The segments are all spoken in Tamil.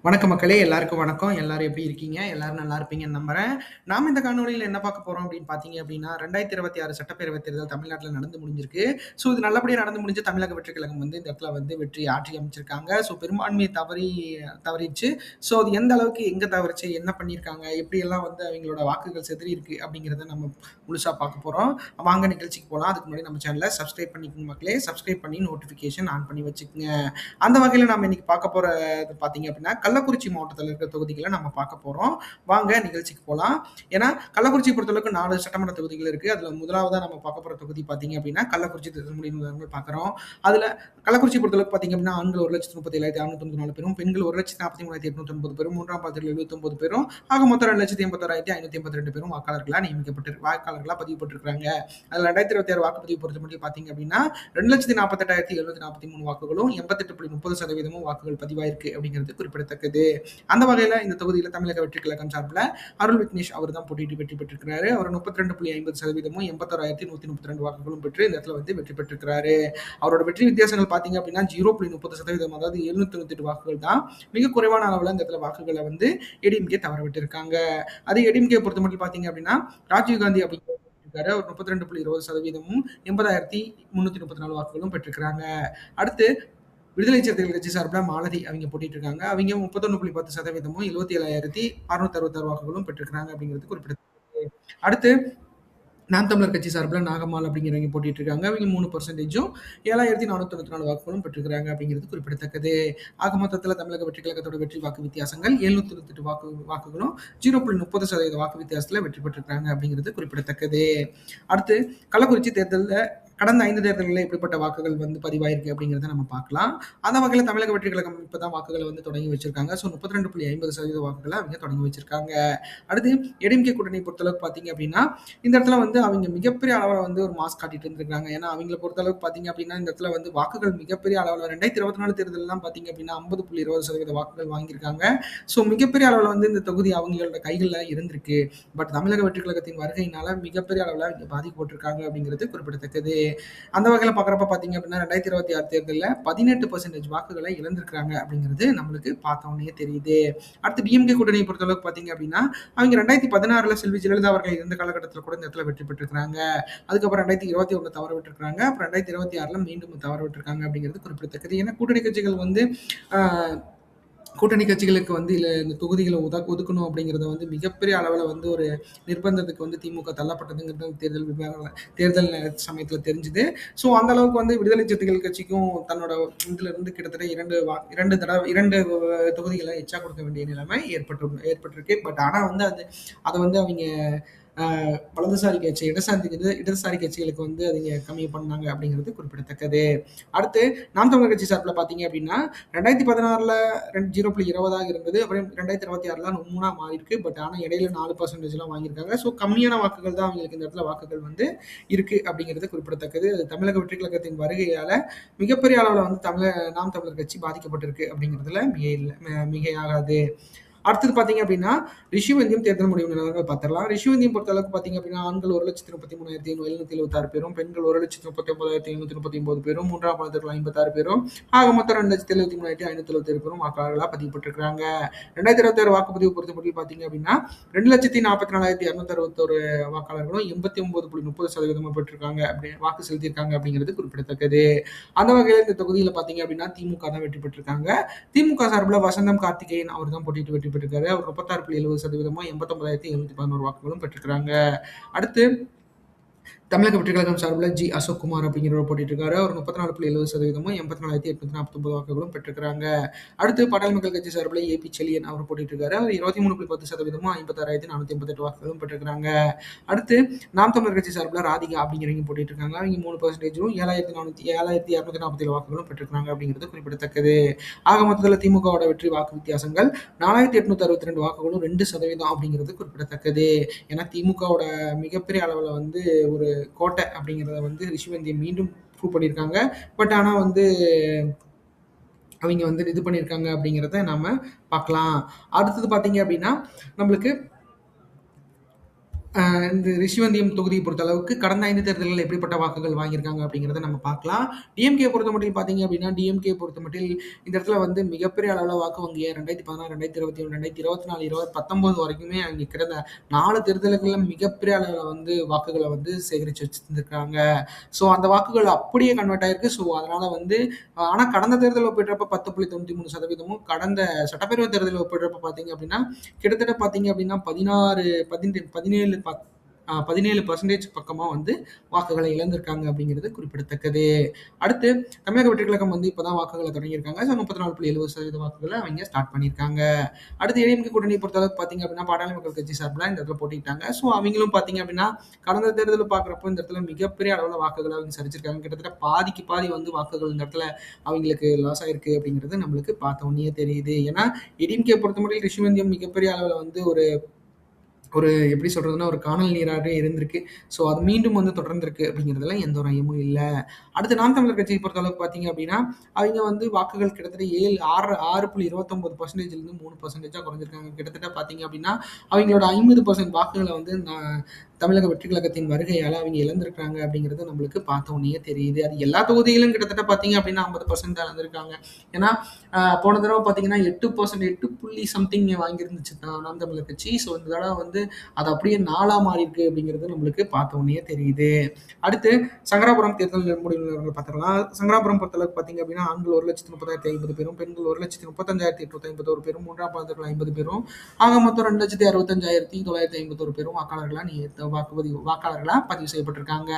வணக்கம் மக்களே! எல்லாருக்கும் வணக்கம். எல்லாரும் எப்படி இருக்கீங்க? எல்லாரும் நல்லா இருப்பீங்கன்னு நம்புறேன். நாம இந்த காணொளியில என்ன பார்க்க போறோம் அப்படின்னு பார்த்தீங்க அப்படின்னா, 2026 சட்டப்பேரவைத் தேர்தல் தமிழ்நாட்டுல நடந்து முடிஞ்சிருக்கு. ஸோ, இது நல்லபடியா நடந்து முடிஞ்சு தமிழக வெற்றிக் கழகம் வந்து இந்த இடத்துல வந்து வெற்றி ஆட்சி அமைச்சிருக்காங்க. ஸோ, பெரும்பான்மை தவறிருச்சு. ஸோ, அது எந்த அளவுக்கு எங்க தவறுச்சு? என்ன பண்ணியிருக்காங்க? எப்படியெல்லாம் வந்து அவங்களோட வாக்குகள் சிதறியிருக்கு? அப்படிங்கிறத நம்ம முழுசா பார்க்க போறோம். வாங்க நிகழ்ச்சிக்கு போலாம். அதுக்கு முன்னாடி நம்ம சேனல சப்ஸ்கிரைப் பண்ணிக்கோங்க மக்களே. சப்ஸ்கிரைப் பண்ணி நோட்டிஃபிகேஷன் ஆன் பண்ணி வச்சுக்கங்க. அந்த வகையில நாம இன்னைக்கு பார்க்க போறது பார்த்தீங்க அப்படின்னா, கள்ளக்குறிச்சி மாவட்டத்துல இருக்கிற தொகுதிகள நம்ம பார்க்க போறோம். வாங்க நிகழ்ச்சிக்கு போலாம். ஏன்னா, கள்ளக்குறிச்சிய பொறுத்தளவுக்கு 4 சட்டமன்ற தொகுதிகள் இருக்கு. அதுல முதலாவதா நம்ம பார்க்க போற தொகுதி பார்த்தீங்க அப்படின்னா, கள்ளக்குறிச்சி திருமணி முதல்வர் பார்க்குறோம். அதுல கள்ளக்குறிச்சி பொறுத்தளவுக்கு பார்த்தீங்க அப்படின்னா, ஆண்கள் 1,37,694 பேரும், பெண்கள் 1,43,809 பேரும், மூன்றாம் பாலினத்தில் 79 பேரும், ஆக மொத்தம் 2,81,582 பேரும் வாக்காளர்களா பதிவு பெற்றிருக்காங்க. அதுல 2026 வாக்குப்பதிவு பொறுத்தமட்டில் பார்த்தீங்க அப்படின்னா, 2,48,743 வாக்குகளும் 88.30% வாக்குகள் பதிவாயிருக்கு அப்படிங்கிறது குறிப்பிடத்தக்கது. அந்த வகையில இந்த தொகுதியில தமிழக வெற்றிக் கழகம் சார்பில் அருள் விக்னேஷ் அவர் தான் போட்டியிட்டு வெற்றி பெற்றிருக்கிறாரு. அவர் 32.50% 81,132 வாக்குகளும் பெற்று இந்த இடத்துல வந்து வெற்றி பெற்றிருக்கிறாரு. அவரோட வெற்றி வித்தியாசங்கள் பார்த்தீங்க அப்படின்னா 0.30%, அதாவது 798 வாக்குகள் தான். மிக குறைவான அளவில் இந்த இடத்துல வாக்குகளை வந்து ஏடிஎம்கே தவற விட்டிருக்காங்க. அது ஏடிஎம்கே பொறுத்த மட்டும் பார்த்தீங்க அப்படின்னா, ராஜீவ்காந்தி அப்படிங்கிற அவர் 32.20%, 80,334 வாக்குகளும் பெற்றிருக்கிறாங்க. அடுத்து விடுதலை சிறுத்தைகள் கட்சி சார்பில் மாலதி அவங்க போட்டிட்டு இருக்காங்க. அவங்க 31.10%, 77,666 வாக்குகளும் பெற்றிருக்கிறாங்க அப்படிங்கிறது குறிப்பிடத்தக்கது. அடுத்து நாம் தமிழர் கட்சி சார்பில் நாகம்மாள் அப்படிங்கிறவங்க போட்டிட்டு இருக்காங்க. அவங்க 3%, 7,494 வாக்குகளும் பெற்றிருக்கிறாங்க அப்படிங்கிறது குறிப்பிடத்தக்கது. ஆக மொத்தத்தில் தமிழக வெற்றி கழகத்தோட வெற்றி வாக்கு வித்தியாசங்கள் 798 வாக்குகளும் 0.30% வாக்கு வித்தியாசத்தில் வெற்றி பெற்றிருக்காங்க அப்படிங்கிறது குறிப்பிடத்தக்கது. அடுத்து கள்ளக்குறிச்சி தேர்தலில் கடந்த 5 தேர்தல்களில் எப்படிப்பட்ட வாக்குகள் வந்து பதிவாயிருக்கு அப்படிங்கிறத நம்ம பார்க்கலாம். அந்த வகையில் தமிழக வெற்றி கழகம் இப்பதான் வாக்குகளை வந்து தொடங்கி வச்சிருக்காங்க. ஸோ 32.50% வாக்குகளை அவங்க தொடங்கி வச்சிருக்காங்க. அடுத்து ஏடிஎம்கே கூட்டணி பொறுத்தளவுக்கு பார்த்தீங்க அப்படின்னா, இந்த இடத்துல வந்து அவங்க மிகப்பெரிய அளவில் வந்து ஒரு மாஸ் காட்டிட்டு இருந்திருக்காங்க. ஏன்னா அவங்கள பொறுத்தளவுக்கு பார்த்தீங்க அப்படின்னா, இந்த இடத்துல வந்து வாக்குகள் மிகப்பெரிய அளவில் 2024 தேர்தலெல்லாம் பார்த்தீங்க அப்படின்னா 50.20% வாக்குகள் வாங்கியிருக்காங்க. ஸோ மிகப்பெரிய அளவில் வந்து இந்த தொகுதி அவங்களோட கைகளில் இருந்திருக்கு. பட் தமிழக வெற்றி கழகத்தின் வருகையினால மிகப்பெரிய அளவில் இங்கே பாதிக்கப்பட்டிருக்காங்க அப்படிங்கிறது குறிப்பிடத்தக்கது. அந்த வகையில் பார்க்குறப்ப பார்த்தீங்க அப்படின்னா 2026 தேர்தலில் 18% வாக்குகளை இழந்திருக்கிறாங்க அப்படிங்கிறது நம்மளுக்கு பார்த்தோன்னே தெரியுது. அடுத்து டிஎம்கே கூட்டணியை பொறுத்தளவுக்கு பார்த்தீங்க அப்படின்னா, அவங்க 2016 செல்வி ஜெயலலிதா அவர்கள் இருந்த காலகட்டத்தில் கூட இந்த இடத்துல வெற்றி பெற்றிருக்கிறாங்க. அதுக்கப்புறம் 2021 தவற விட்டுருக்காங்க. அப்புறம் 2026 மீண்டும் தவற விட்டுருக்காங்க அப்படிங்கிறது குறிப்பிடத்தக்கது. ஏன்னா கூட்டணி கட்சிகள் வந்து கூட்டணி கட்சிகளுக்கு வந்து இந்த தொகுதிகளை ஒதுக்கணும் அப்படிங்கிறத வந்து மிகப்பெரிய அளவில் வந்து ஒரு நிர்பந்தத்துக்கு வந்து திமுக தள்ளப்பட்டதுங்கிறது தேர்தல் சமயத்தில் தெரிஞ்சுது. ஸோ அந்த அளவுக்கு வந்து விடுதலை சிறுத்தைகள் கட்சிக்கும் தன்னோட இதுல இருந்து கிட்டத்தட்ட இரண்டு தொகுதிகளை எச்சா கொடுக்க வேண்டிய நிலைமை ஏற்பட்டிருக்கு. பட் ஆனால் வந்து அதை வந்து அவங்க வலதுசாரி கட்சி இடதுசாரி கட்சிகளுக்கு வந்து அவங்க கம்மி பண்ணாங்க அப்படிங்கிறது குறிப்பிடத்தக்கது. அடுத்து நாம் தமிழர் கட்சி சார்பில் பார்த்தீங்க அப்படின்னா 2016 0.20 இருந்தது. அப்புறம் 2026 3 மாறி இருக்கு. பட் ஆனால் இடையில 4% வாங்கியிருக்காங்க. ஸோ கம்மியான வாக்குகள் தான் அவங்களுக்கு இந்த இடத்துல வாக்குகள் வந்து இருக்கு அப்படிங்கிறது குறிப்பிடத்தக்கது. தமிழக வெற்றி கழகத்தின் வருகையால மிகப்பெரிய அளவில் வந்து நாம் தமிழர் கட்சி பாதிக்கப்பட்டிருக்கு அப்படிங்கிறதுல மிகையாகாது. அடுத்தது பார்த்தீங்க அப்படின்னா, ரிஷிவந்தியம் தேர்தல் முடிவு நிலவரங்கள் பார்த்துடலாம். ரிஷிவந்தியம் பொறுத்தளவுக்கு பார்த்தீங்க அப்படின்னா, ஆண்கள் 1,33,776 பேரும், பெண்கள் 1,39,739 பேரும், மூன்றாம் பாலினத்திற்கு 56 பேரும், ஆக மொத்தம் 2,73,577 பேரும் வாக்காளர்களாக பதிவுபட்டிருக்கிறாங்க. 2026 வாக்குப்பதிவு பொறுத்தமட்டில் பார்த்தீங்க அப்படின்னா, 2,44,261 வாக்காளர்களும் 89.30% பெற்றிருக்காங்க வாக்கு செலுத்தியிருக்காங்க அப்படிங்கிறது குறிப்பிடத்தக்கது. அந்த வகையில் இந்த தொகுதியில் பார்த்தீங்க அப்படின்னா திமுக தான் வெற்றி பெற்றிருக்காங்க. திமுக சார்பில் வசந்தம் கார்த்திகேயன் அவர் தான் போட்டிட்டு வெற்றி பெற்றிருக்காரு. அவர் 36.70%, 89,711 வாக்குகளும் பெற்றிருக்கிறாங்க. அடுத்து தமிழக வெற்றி கழகம் சார்பில் ஜி அசோக்குமார் அப்படிங்கிறவர் போட்டிட்டு இருக்காரு. அவர் 34.70%, 84,849 வாக்குகளும் பெற்றிருக்கிறாங்க. அடுத்து பாட்டாளி மக்கள் கட்சி சார்பில் ஏபி செலியன் அவர் போட்டிட்டு இருக்காரு. அவர் 23.10%, 56,488 வாக்குகளும் பெற்றிருக்கிறாங்க. அடுத்து நாம் தமிழர் கட்சி சார்பில் ராதிகா அப்படிங்கிறவங்க போட்டிட்டு இருக்காங்க. அவங்க 3%, 7,247 வாக்குகளும் பெற்றிருக்கிறாங்க அப்படிங்கிறது குறிப்பிடத்தக்கது. ஆக மொத்தத்தில் திமுகவோட வெற்றி வாக்கு வித்தியாசங்கள் 4,862 வாக்குகளும் 2% அப்படிங்கிறது குறிப்பிடத்தக்கது. ஏன்னா திமுகவோட மிகப்பெரிய அளவில் வந்து ஒரு கோட்டை அப்படிங்கிறத வந்து ரிஷிவந்தியம் மீண்டும் ப்ரூவ் பண்ணியிருக்காங்க. பட் ஆனால் வந்து அவங்க வந்து இது பண்ணியிருக்காங்க அப்படிங்கிறத நாம பார்க்கலாம். அடுத்தது பார்த்தீங்க அப்படின்னா நம்மளுக்கு இந்த ரிஷிவந்தியம் தொகுதியை பொறுத்த அளவுக்கு கடந்த 5 தேர்தல்கள் எப்படிப்பட்ட வாக்குகள் வாங்கியிருக்காங்க அப்படிங்கிறத நம்ம பார்க்கலாம். டிஎம்கே பொறுத்த மட்டில் பார்த்தீங்க அப்படின்னா, டிஎம்கே பொறுத்த மட்டில் இந்த இடத்துல வந்து மிகப்பெரிய அளவுல வாக்கு வங்கிய 2016, 2021, 2024, 2019 வரைக்குமே அங்கே கிடந்த 4 தேர்தல்கள்ல மிகப்பெரிய அளவுல வந்து வாக்குகள வந்து சேகரிச்சு வச்சிருந்திருக்காங்க. ஸோ அந்த வாக்குகள் அப்படியே கன்வெர்ட் ஆயிருக்கு. ஸோ அதனால வந்து ஆனா கடந்த தேர்தல் ஒப்பிடுறப்ப 10.93% கடந்த சட்டப்பேரவை தேர்தல் ஒப்பிடுறப்ப பார்த்தீங்க அப்படின்னா, கிட்டத்தட்ட பார்த்தீங்க அப்படின்னா 17% பக்கமா வந்து வாக்குகளை இழந்திருக்காங்க அப்படிங்கிறது குறிப்பிடத்தக்கது. அடுத்து தமிழக வெற்றி கழகம் வந்து இப்பதான் வாக்குகளை தொடங்கியிருக்காங்க. ஸோ 34.70% வாக்குகளை அவங்க ஸ்டார்ட் பண்ணியிருக்காங்க. அடுத்து ஏடிஎம்கே கூட்டணியை பொறுத்தளவுக்கு பார்த்தீங்க அப்படின்னா பாட்டாளி மக்கள் கட்சி சார்பில் இந்த இடத்துல போட்டிட்டாங்க. ஸோ அவங்களும் பார்த்தீங்க அப்படின்னா கடந்த தேர்தலில் பார்க்குறப்போ இந்த இடத்துல மிகப்பெரிய அளவில் வாக்குகளை அவங்க சரிச்சிருக்காங்க. கிட்டத்தட்ட பாதிக்கு பாதி வந்து வாக்குகள் இந்த இடத்துல அவங்களுக்கு லாஸ் ஆயிருக்கு அப்படிங்கிறது நம்மளுக்கு பார்த்த உடனே தெரியுது. ஏன்னா ஏடிஎம்கே பொறுத்தமட்டில் ரிஷிவந்தியம் மிகப்பெரிய அளவில் வந்து ஒரு ஒரு எப்படி சொல்றதுன்னா, ஒரு கானல் நீராவே இருந்திருக்கு. ஸோ அது மீண்டும் வந்து தொடர்ந்திருக்கு அப்படிங்கிறதுல எந்த ஒரு ஐயமும் இல்ல. அடுத்து நாம் தமிழர் கட்சியை பொறுத்தளவுக்கு பார்த்தீங்க அப்படின்னா, அவைங்க வந்து வாக்குகள் கிட்டத்தட்ட 6.29%லிருந்து 3%ஆ குறைஞ்சிருக்காங்க. கிட்டத்தட்ட பார்த்தீங்க அப்படின்னா, அவங்களோட 50% வாக்குகள வந்து தமிழக வெற்றி கழகத்தின் வருகையால அவங்க இழந்திருக்காங்க அப்படிங்கிறது நம்மளுக்கு பார்த்த உடனேயே தெரியுது. அது எல்லா தொகுதியிலும் கிட்டத்தட்ட பார்த்தீங்க அப்படின்னா 50% தான் இழந்திருக்காங்க. ஏன்னா, போன தடவ பார்த்தீங்கன்னா 8%, 8 புள்ளி சம்திங் வாங்கியிருந்துச்சு நாம் தமிழர் கட்சி. ஸோ இந்த தடவ வந்து அது அப்படியே 4ஆ மாறியிருக்கு அப்படிங்கிறது நம்மளுக்கு பார்த்த உடனேயே தெரியுது. அடுத்து சங்கராபுரம் தேர்தல் முடிவு நிலவரங்கள் பார்த்துக்கலாம். சங்கராபுரம் பொறுத்தளவுக்கு பார்த்தீங்க அப்படின்னா, ஆண்கள் 1,30,050 பேரும், பெண்கள் 1,35,851 பேரும், மூன்றாம் பாலினர்கள் 50 பேரும், ஆக மொத்தம் 2,65,951 பேரும் வாக்காளர்களா பதிவு செய்யப்பட்டிருக்காங்க.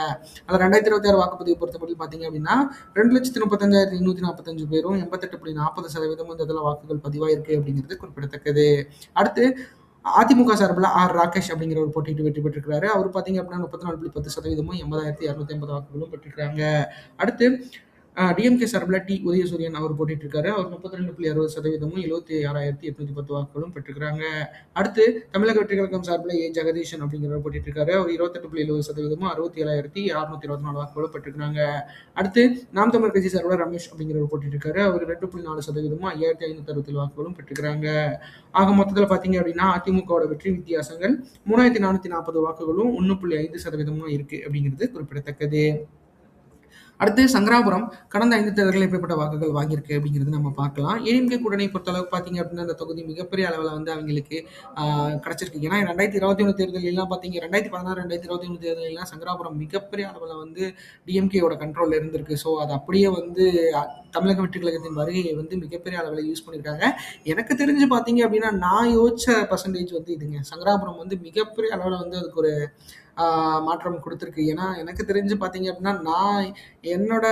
அதில் 2026 வாக்குப்பதிவு பொறுத்தமட்டில் பார்த்தீங்க அப்படின்னா 2,35,245 பேரும் 88.40% இந்த இதில் வாக்குகள் பதிவாயிருக்கு அப்படிங்கிறது குறிப்பிடத்தக்கது. அடுத்து அதிமுக சார்பில் ராகேஷ் அப்படிங்கிறவர் போட்டிட்டு வெற்றி பெற்றிருக்கிறாரு. அவர் பார்த்தீங்க அப்படின்னா 34.10%, 80,250 வாக்குகளும் பெற்றிருக்காங்க. அடுத்து டிஎம்கே சார்பில் உதயசூரியன் அவர் போட்டிட்டு இருக்காரு. அவர் 32.60%, 76,810 வாக்குகளும் பெற்றிருக்கிறாங்க. அடுத்து தமிழக வெற்றி கழகம் சார்பில் ஜெகதீஷன் அப்படிங்கிறவர் போட்டிட்டு இருக்காரு. அவர் 28.70%, 67,624 வாக்குகளும் பெற்றிருக்கிறாங்க. அடுத்து நாம் தமிழர் கட்சி சார்பில் ரமேஷ் அப்படிங்கிறவர் போட்டிட்டு இருக்காரு. அவர் 2.4%, 5,567 வாக்குகளும் பெற்றிருக்கிறாங்க. ஆக மொத்தத்தில் பார்த்தீங்க அப்படின்னா அதிமுகவோட வெற்றி வித்தியாசங்கள் 3,440 வாக்குகளும் 1.5% இருக்கு அப்படிங்கிறது குறிப்பிடத்தக்கது. அடுத்து சங்கராபுரம் கடந்த 5 தேர்தல்களில் எப்படிப்பட்ட வாக்குகள் வாங்கியிருக்கு அப்படிங்கிறது நம்ம பார்க்கலாம். ஏடிஎம்கே கூட்டணி பொறுத்தளவுக்கு பார்த்தீங்க அப்படின்னா அந்த தொகுதி மிகப்பெரிய அளவில் வந்து அவங்களுக்கு கிடைச்சிருக்கு. ஏன்னா 2021 தேர்தலெல்லாம் பார்த்தீங்க 2016, 2021 தேர்தலெல்லாம் சங்கராபுரம் மிகப்பெரிய அளவில் வந்து டிஎம்கேயோட கண்ட்ரோலில் இருந்திருக்கு. ஸோ அது அப்படியே வந்து தமிழக வெற்றி கழகத்தின் வருகையை வந்து மிகப்பெரிய அளவில் யூஸ் பண்ணியிருக்காங்க. எனக்கு தெரிஞ்சு பார்த்தீங்க அப்படின்னா நான் யோசிச்ச பர்சன்டேஜ் வந்து இதுங்க. சங்கராபுரம் வந்து மிகப்பெரிய அளவில் வந்து அதுக்கு ஒரு மாற்றம் கொடுத்துருக்கு. ஏன்னா எனக்கு தெரிஞ்சு பார்த்தீங்க அப்படின்னா நான் என்னோட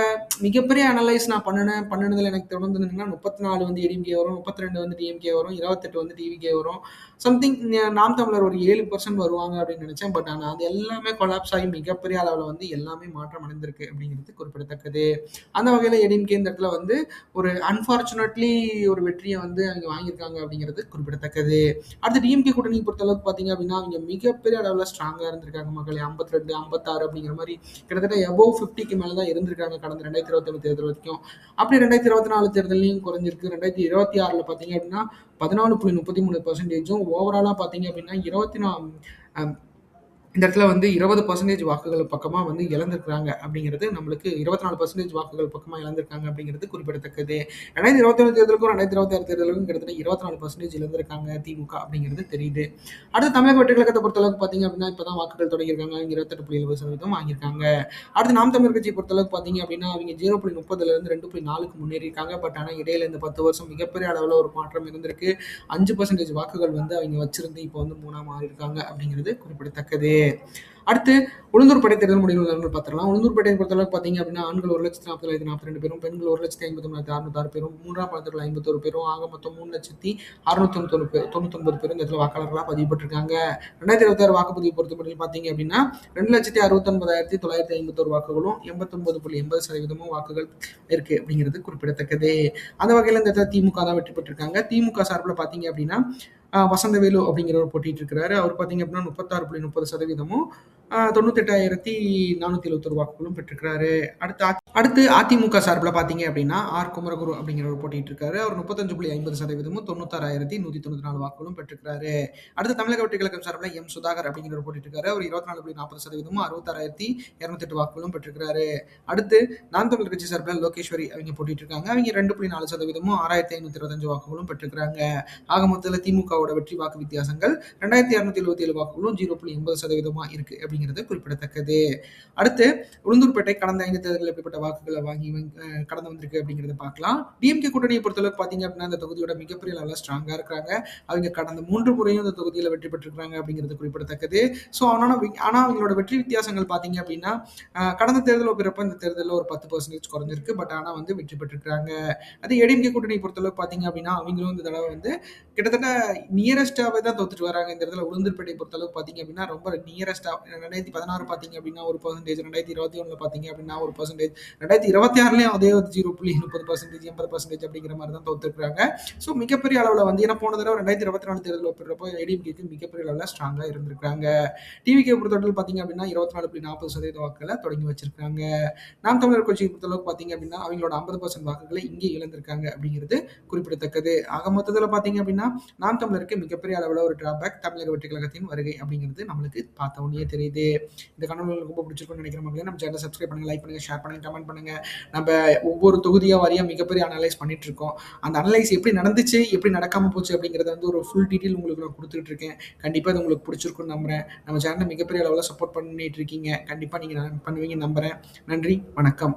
மிகப்பெரிய அனலைஸ் நான் பண்ணினதுல எனக்கு தொடர்ந்துன்னா 34 வந்து ஏடிஎம்கே வரும், 32 வந்து டிஎம்கே வரும், 28 வந்து டிவிகே வரும், சம்திங் நாம் தமிழர் ஒரு 7% வருவாங்க அப்படின்னு நினைச்சேன். பட் ஆனால் அது எல்லாமே கொலாப்ஸ் ஆகி மிகப்பெரிய அளவில் வந்து எல்லாமே மாற்றம் அடைந்திருக்கு அப்படிங்கிறது குறிப்பிடத்தக்கது. அந்த வகையில் ஏடிஎம்கே இந்த இடத்துல வந்து ஒரு அன்ஃபார்ச்சுனேட்லி ஒரு வெற்றியை வந்து அவங்க வாங்கியிருக்காங்க அப்படிங்கிறது குறிப்பிடத்தக்கது. அடுத்து டிஎம்கே கூட்டணி பொறுத்தளவுக்கு பார்த்தீங்க அப்படின்னா அவங்க மிகப்பெரிய அளவில் ஸ்ட்ராங்காக இருந்திருக்காங்க மக்களே. 52, 56 அப்படிங்கிற மாதிரி கிட்டத்தட்ட எபோவ் 50க்கு மேலே தான் இருந்திருக்காங்க கடந்த 2021 தேர்தல் வரைக்கும். அப்படி 2024 தேர்தலையும் குறைஞ்சிருக்கு. 2026 பார்த்தீங்க அப்படின்னா 14.33%, ஓவராலாக பார்த்தீங்க அப்படின்னா 24 இந்த இடத்துல வந்து 20% வாக்குகள் பக்கமாக வந்து இழந்திருக்கிறாங்க அப்படிங்கிறது நம்மளுக்கு 24% வாக்குகள் பக்கமாக இழந்திருக்காங்க அப்படிங்கிறது குறிப்பிடத்தக்கது. 2021 தேர்தலுக்கும் 2026 தேர்தலுக்கும் கிட்டத்தட்ட 24% இழந்திருக்காங்க திமுக அப்படிங்கிறது தெரியுது. அடுத்து தமிழக வெற்றி கழகத்தை பொறுத்தளவுக்கு பார்த்தீங்க அப்படின்னா இப்போதான் வாக்குகள் தொடங்கியிருக்காங்க. 28.70% வாங்கியிருக்காங்க. அடுத்து நாம் தமிழர் கட்சியை பொறுத்தளவுக்கு பார்த்தீங்க அப்படின்னா அவங்க 0.30லேருந்து 2.4க்கு முன்னேறியிருக்காங்க. பட் ஆனால் இடையில இந்த 10 வருஷம் மிகப்பெரிய அளவில் ஒரு மாற்றம் இருந்திருக்கு. 5% வாக்குகள் வந்து அவங்க வச்சிருந்து இப்போ வந்து 3ஆக மாறி இருக்காங்க அப்படிங்கிறது குறிப்பிடத்தக்கது. அடுத்து உளுந்தூர்பேட்டை தேர்தல் முடிவுகள் பார்த்துக்கலாம். உளுந்தூர்பேட்டையை பொறுத்தளவுக்கு பார்த்தீங்க அப்படின்னா ஆண்கள் 1,40,42 பேரும், பெண்கள் 1,53,606 பேரும், மூன்றாம் பாலினர்கள் 51 பேரும், ஆக மொத்தம் 3,699 பேரும் இந்த இடத்துல வாக்காளர்களாக பதிவு பெற்றிருக்காங்க. 2026 வாக்குப்பதிவு பொறுத்தப்பட்டு பார்த்தீங்க அப்படின்னா 2,69,951 வாக்குகளும் 89.80% வாக்குகள் இருக்கு அப்படிங்கிறது குறிப்பிடத்தக்கது. அந்த வகையில் இந்த இடத்துல திமுக தான் வெற்றி பெற்றிருக்காங்க. திமுக சார்பில் பார்த்தீங்க அப்படின்னா வசந்தவேலு அப்படிங்கிறவர் போட்டிட்டு இருக்கிறாரு. அவர் பார்த்தீங்க அப்படின்னா 36.30%, 98,471 வாக்குகளும் பெற்றிருக்கிறாரு. அடுத்து அதிமுக சார்பில் பார்த்தீங்க அப்படின்னா குமரகுரு அப்படிங்கிறவர் போட்டிட்டு இருக்காரு. அவர் 35.50% 96,194 வாக்குகளும் பெற்றிருக்கிறாரு. அடுத்து தமிழக வெற்றி கழகம் சார்பில் சுதாகர் அப்படிங்கிறவர் போட்டிட்டு இருக்காரு. அவர் 24.40% 66,208 வாக்குகளும் பெற்றிருக்கிறாரு. அடுத்து நாம் தமிழர் கட்சி சார்பில் லோகேஸ்வரி அவங்க போட்டிட்டு இருக்காங்க. அவங்க 2.4% 6,525 வாக்குகளும் பெற்றிருக்கிறாங்க. ஆக மொத்தத்தில் திமுகவோட வெற்றி வாக்கு வித்தியாசங்கள் 2,277 வாக்குகளும் 0.80% இருக்கு அப்படிங்கிறது குறிப்பிடத்தக்கது. அடுத்து உளுந்தூர்பேட்டை கடந்த 5 தேர்தலில் எப்படிப்பட்ட வாக்குகளை வாங்கி கடந்து வந்திருக்கு அப்படிங்கிறத பார்க்கலாம். டிஎம்கே கூட்டணியை பொறுத்தளவுக்கு பார்த்தீங்க அப்படின்னா இந்த தொகுதியோட மிகப்பெரிய அளவில் ஸ்ட்ராங்கா இருக்கிறாங்க. அவங்க கடந்த 3 முறையும் இந்த தொகுதியில் வெற்றி பெற்றிருக்காங்க அப்படிங்கிறது குறிப்பிடத்தக்கது. ஸோ ஆனால் அவங்களோட வெற்றி வித்தியாசங்கள் பார்த்தீங்க அப்படின்னா கடந்த தேர்தல் ஒப்பிடுறப்ப இந்த தேர்தலில் ஒரு 10% குறைஞ்சிருக்கு. பட் ஆனால் வந்து வெற்றி பெற்றிருக்காங்க. அது ஏடிஎம்கே கூட்டணியை பொறுத்தளவுக்கு பார்த்தீங்க அப்படின்னா அவங்களும் இந்த தடவை வந்து கிட்டத்தட்ட நியரஸ்டாவே தான் தோத்துட்டு வராங்க. இந்த இடத்துல உளுந்தூர்பேட்டை பொறுத்தளவுக்கு பார்த்தீங்க அப்படின்னா ரொம்ப நியரஸ்டா 2016 பார்த்தீங்க அப்படின்னா ஒரு பர்சன்டேஜ், 2021 பார்த்தீங்க அப்படின்னா ஒரு பர்சன்டேஜ், 2026லயும் அதே 0.30%, 80% அப்படிங்கிற மாதிரி தான் தோத்துருக்காங்க. ஸோ மிகப்பெரிய அளவில் வந்து ஏன்னா போன தடவை 2024 தேர்தல் ஒப்பிடுறப்போ ஏடிஎம்கேக்கு மிகப்பெரிய அளவில் ஸ்ட்ராங்காக இருந்திருக்காங்க. டிவிகே பொறுத்தவரை பார்த்தீங்க அப்படின்னா 24.40% வாக்குகளை தொடங்கி வச்சிருக்காங்க. நாம் தமிழர் கட்சியை பொறுத்தளவுக்கு பார்த்தீங்க அப்படின்னா அவங்களோட 50% வாக்குகளை இங்கே இழந்திருக்காங்க அப்படிங்கிறது குறிப்பிடத்தக்கது. ஆக மொத்தத்தில் பார்த்தீங்க அப்படின்னா நாம் தமிழருக்கு மிகப்பெரிய அளவில் ஒரு டிராபேக் தமிழக வெற்றி கழகத்தின் வருகை அப்படிங்கிறது நம்மளுக்கு பார்த்த உடனே தெரியுது. இந்த கனவு ரொம்ப பிடிச்சிருக்கும்னு நினைக்கிற மக்களே நம்ம சேனல் சப்ஸ்கிரைப் பண்ணுங்க, லைக் பண்ணுங்க, ஷேர் பண்ணுங்க, கமெண்ட் பண்ணுங்க. நம்ம ஒவ்வொரு தொகுதியா வாரியா மிகப்பெரிய அனலைஸ் பண்ணிட்டு இருக்கோம். அந்த அனலைஸ் எப்படி நடந்துச்சு, எப்படி நடக்காம போச்சு அப்படிங்கறத வந்து ஒரு ஃபுல் டீட்டெயில் உங்களுக்கு நான் கொடுத்துட்டு இருக்கேன். கண்டிப்பா அது உங்களுக்கு பிடிச்சிருக்கும்னு நம்புறேன். நம்ம சேனலை மிகப்பெரிய அளவில் சப்போர்ட் பண்ணிட்டு இருக்கீங்க. கண்டிப்பா நீங்க பண்ணுவீங்க நம்புறேன். நன்றி, வணக்கம்.